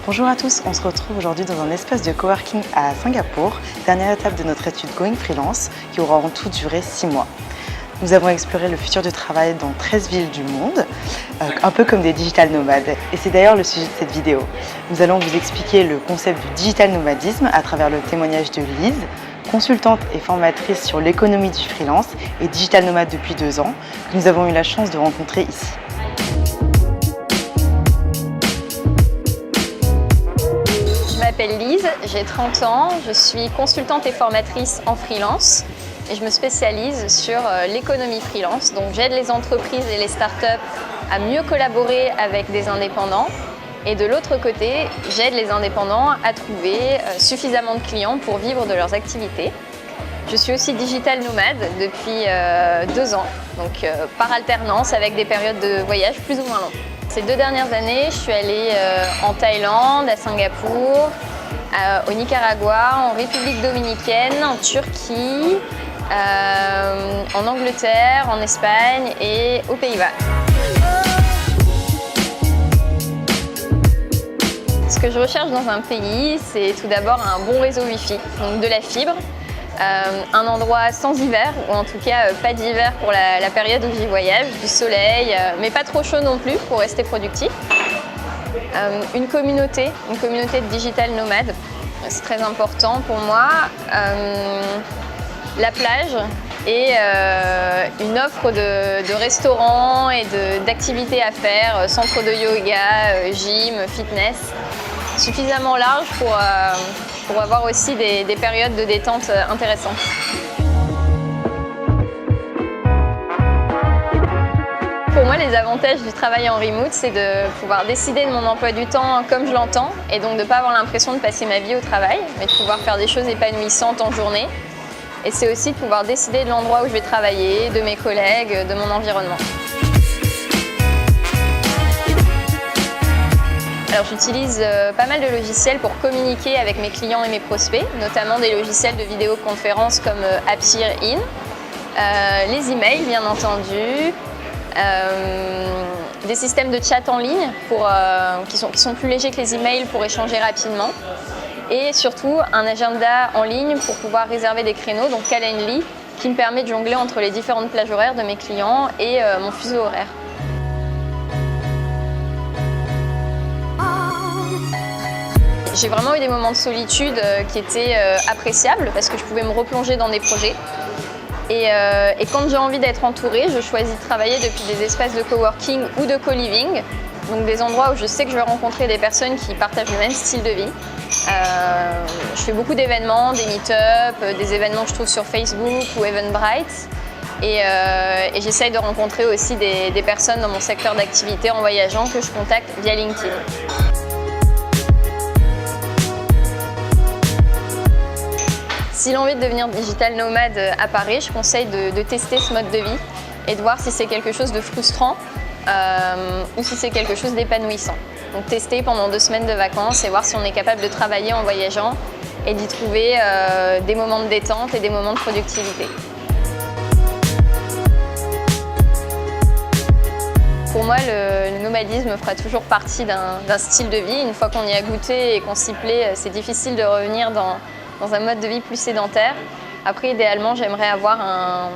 Bonjour à tous, on se retrouve aujourd'hui dans un espace de coworking à Singapour, dernière étape de notre étude Going Freelance qui aura en tout duré 6 mois. Nous avons exploré le futur du travail dans 13 villes du monde, un peu comme des digital nomades. Et c'est d'ailleurs le sujet de cette vidéo. Nous allons vous expliquer le concept du digital nomadisme à travers le témoignage de Lise, consultante et formatrice sur l'économie du freelance et digital nomade depuis 2 ans, que nous avons eu la chance de rencontrer ici. Je m'appelle Lise, j'ai 30 ans, je suis consultante et formatrice en freelance et je me spécialise sur l'économie freelance. Donc j'aide les entreprises et les startups à mieux collaborer avec des indépendants et de l'autre côté, j'aide les indépendants à trouver suffisamment de clients pour vivre de leurs activités. Je suis aussi digital nomade depuis 2 ans, donc par alternance avec des périodes de voyage plus ou moins longues. Ces 2 dernières années, je suis allée en Thaïlande, à Singapour, au Nicaragua, en République dominicaine, en Turquie, en Angleterre, en Espagne et aux Pays-Bas. Ce que je recherche dans un pays, c'est tout d'abord un bon réseau Wi-Fi, donc de la fibre, un endroit sans hiver, ou en tout cas pas d'hiver pour la période où j'y voyage, du soleil, mais pas trop chaud non plus pour rester productif. Une communauté de digital nomades, c'est très important pour moi. La plage et une offre de restaurants et d'activités à faire, centre de yoga, gym, fitness, suffisamment large pour avoir aussi des périodes de détente intéressantes. Pour moi, les avantages du travail en remote, c'est de pouvoir décider de mon emploi du temps comme je l'entends et donc de ne pas avoir l'impression de passer ma vie au travail, mais de pouvoir faire des choses épanouissantes en journée. Et c'est aussi de pouvoir décider de l'endroit où je vais travailler, de mes collègues, de mon environnement. Alors j'utilise pas mal de logiciels pour communiquer avec mes clients et mes prospects, notamment des logiciels de vidéoconférence comme AppsheerIn, les emails bien entendu, des systèmes de chat en ligne qui sont plus légers que les emails pour échanger rapidement. Et surtout un agenda en ligne pour pouvoir réserver des créneaux, donc Calendly, qui me permet de jongler entre les différentes plages horaires de mes clients et mon fuseau horaire. J'ai vraiment eu des moments de solitude qui étaient appréciables parce que je pouvais me replonger dans des projets. Et quand j'ai envie d'être entourée, je choisis de travailler depuis des espaces de coworking ou de co-living, donc des endroits où je sais que je vais rencontrer des personnes qui partagent le même style de vie. Je fais beaucoup d'événements, des meet-up, des événements que je trouve sur Facebook ou Eventbrite. Et j'essaye de rencontrer aussi des personnes dans mon secteur d'activité en voyageant que je contacte via LinkedIn. Si l'envie de devenir digital nomade apparaît, je conseille de tester ce mode de vie et de voir si c'est quelque chose de frustrant ou si c'est quelque chose d'épanouissant. Donc tester pendant 2 semaines de vacances et voir si on est capable de travailler en voyageant et d'y trouver des moments de détente et des moments de productivité. Pour moi, le nomadisme fera toujours partie d'un style de vie. Une fois qu'on y a goûté et qu'on s'y plaît, c'est difficile de revenir dans un mode de vie plus sédentaire. Après, idéalement, j'aimerais avoir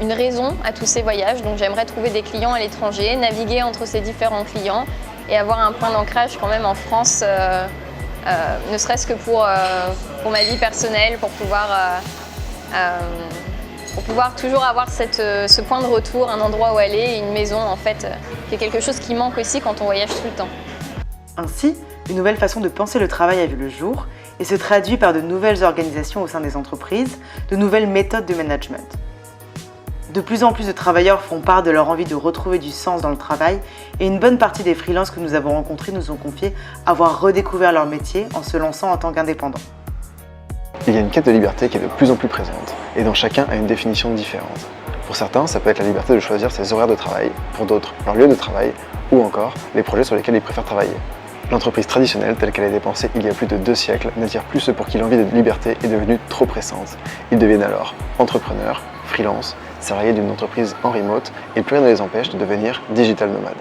une raison à tous ces voyages. Donc j'aimerais trouver des clients à l'étranger, naviguer entre ces différents clients et avoir un point d'ancrage quand même en France, ne serait-ce que pour ma vie personnelle, pour pouvoir toujours avoir ce point de retour, un endroit où aller, une maison en fait, qui est quelque chose qui manque aussi quand on voyage tout le temps. Ainsi, une nouvelle façon de penser le travail a vu le jour et se traduit par de nouvelles organisations au sein des entreprises, de nouvelles méthodes de management. De plus en plus de travailleurs font part de leur envie de retrouver du sens dans le travail et une bonne partie des freelances que nous avons rencontrés nous ont confié avoir redécouvert leur métier en se lançant en tant qu'indépendants. Il y a une quête de liberté qui est de plus en plus présente et dont chacun a une définition différente. Pour certains, ça peut être la liberté de choisir ses horaires de travail, pour d'autres, leur lieu de travail ou encore les projets sur lesquels ils préfèrent travailler. L'entreprise traditionnelle, telle qu'elle a été pensée il y a plus de 2 siècles, n'attire plus ceux pour qui l'envie de liberté est devenue trop pressante. Ils deviennent alors entrepreneurs, freelance, salariés d'une entreprise en remote et plus rien ne les empêche de devenir digital nomades.